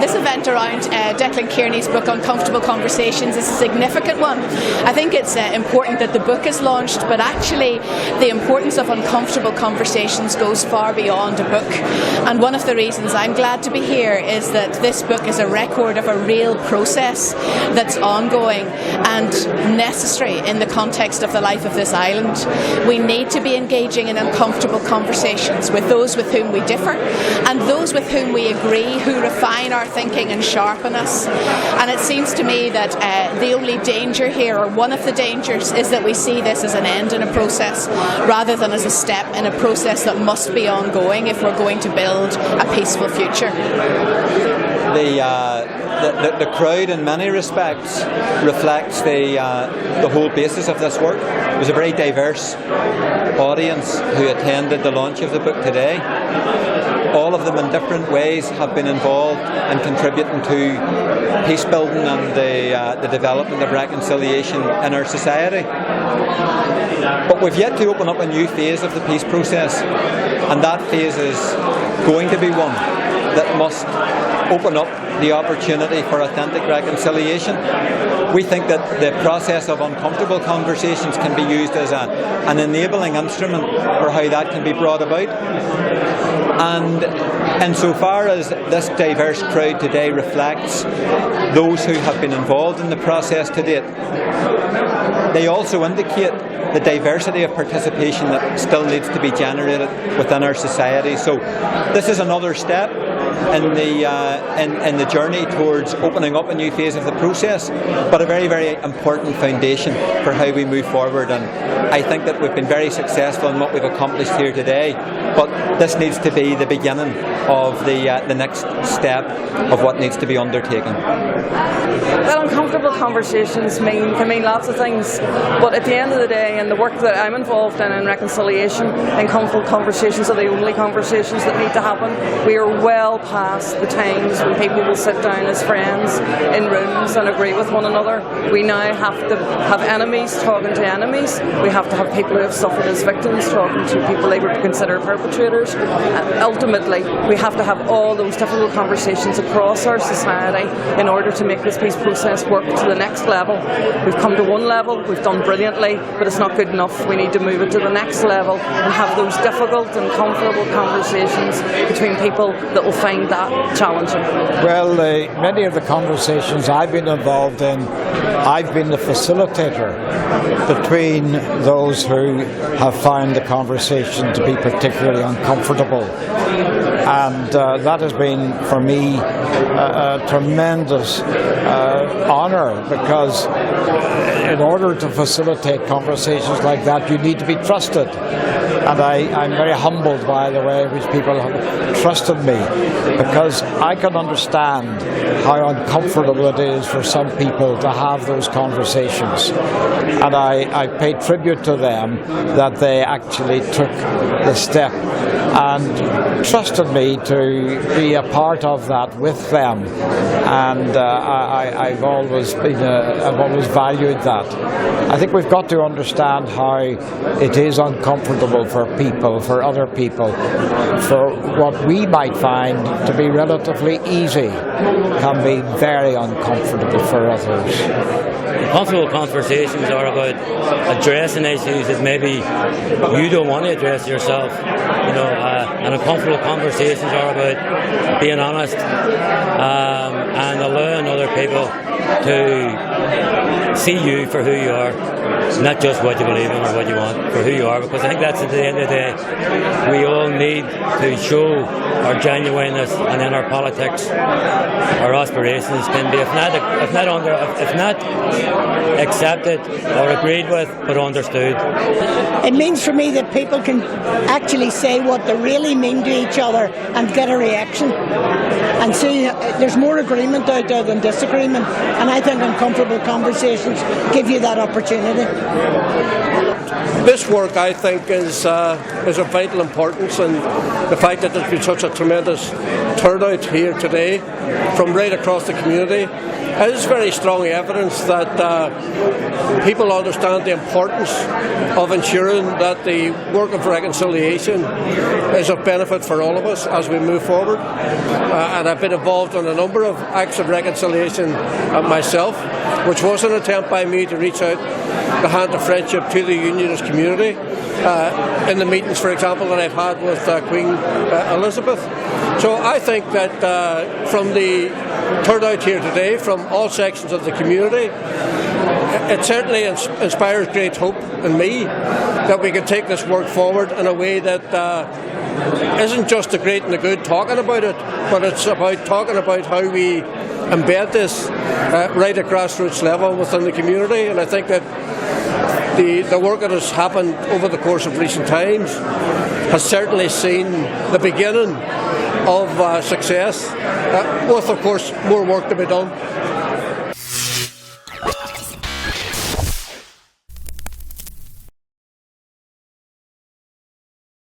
this event around Declan Kearney's book Uncomfortable Conversations is a significant one. I think it's important that the book is launched, but actually the importance of uncomfortable conversations goes far beyond a book. And one of the reasons I'm glad to be here is that this book is a record of a real process that's ongoing and necessary in the context of the life of this island. We need to be engaging in uncomfortable conversations with those with whom we differ and those with whom we agree, who refine our thinking and sharpen us. And it seems to me that the only danger here, or one of the dangers, is that we see this as an end in a process rather than as a step in a process that must be ongoing if we're going to build a peaceful future. The crowd in many respects reflects the whole basis of this work. It was a very diverse audience who attended the launch of the book today. All of them in different ways have been involved in contributing to peace building and the development of reconciliation in our society. But we've yet to open up a new phase of the peace process, and that phase is going to be one that must open up the opportunity for authentic reconciliation. We think that the process of uncomfortable conversations can be used as an enabling instrument for how that can be brought about. And insofar as this diverse crowd today reflects those who have been involved in the process to date, they also indicate the diversity of participation that still needs to be generated within our society. So this is another step in the journey towards opening up a new phase of the process, but a very, very important foundation for how we move forward. And I think that we've been very successful in what we've accomplished here today, but this needs to be the beginning of the next step of what needs to be undertaken. Well, uncomfortable conversations can mean lots of things, but at the end of the day, and the work that I'm involved in reconciliation, uncomfortable conversations are the only conversations that need to happen. We are well past the times when people will sit down as friends in rooms and agree with one another. We now have to have enemies talking to enemies. We have to have people who have suffered as victims talking to people they would consider perpetrators. And ultimately, we have to have all those difficult conversations across our society in order to make this peace process work to the next level. We've come to one level, we've done brilliantly, but it's not good enough. We need to move it to the next level and have those difficult and comfortable conversations between people that will find that challenging. Well, many of the conversations I've been involved in, I've been the facilitator between those who have found the conversation to be particularly uncomfortable. And that has been, for me, a tremendous honour, because in order to facilitate conversations like that, you need to be trusted. And I'm very humbled by the way in which people have trusted me, because I can understand how uncomfortable it is for some people to have those conversations. And I pay tribute to them that they actually took the step and trusted me to be a part of that with them. And I've always valued that. I think we've got to understand how it is uncomfortable for people, for other people, for what we might find to be relatively easy can be very uncomfortable for others. Uncomfortable conversations are about addressing issues that maybe you don't want to address yourself. And uncomfortable conversations are about being honest and allowing other people to see you for who you are, not just what you believe in or what you want, for who you are. Because I think that's, at the end of the day, we all need to show our genuineness, and in our politics, our aspirations can be, if not accepted or agreed with, but understood. It means for me that people can actually say what they really mean to each other and get a reaction, and see there's more agreement out there than disagreement, and I think uncomfortable conversations give you that opportunity. This work, I think, is of vital importance, and the fact that there's been such a tremendous turnout here today from right across the community is very strong evidence that people understand the importance of ensuring that the work of reconciliation is of benefit for all of us as we move forward. And I've been involved in a number of acts of reconciliation myself, which was an attempt by me to reach out the hand of friendship to the Unionist community in the meetings, for example, that I've had with Queen Elizabeth. So I think that from the turnout here today, from all sections of the community, it certainly inspires great hope in me that we can take this work forward in a way that isn't just the great and the good talking about it, but it's about talking about how we embed this right at grassroots level within the community. And I think that the work that has happened over the course of recent times has certainly seen the beginning of success, with, of course, more work to be done.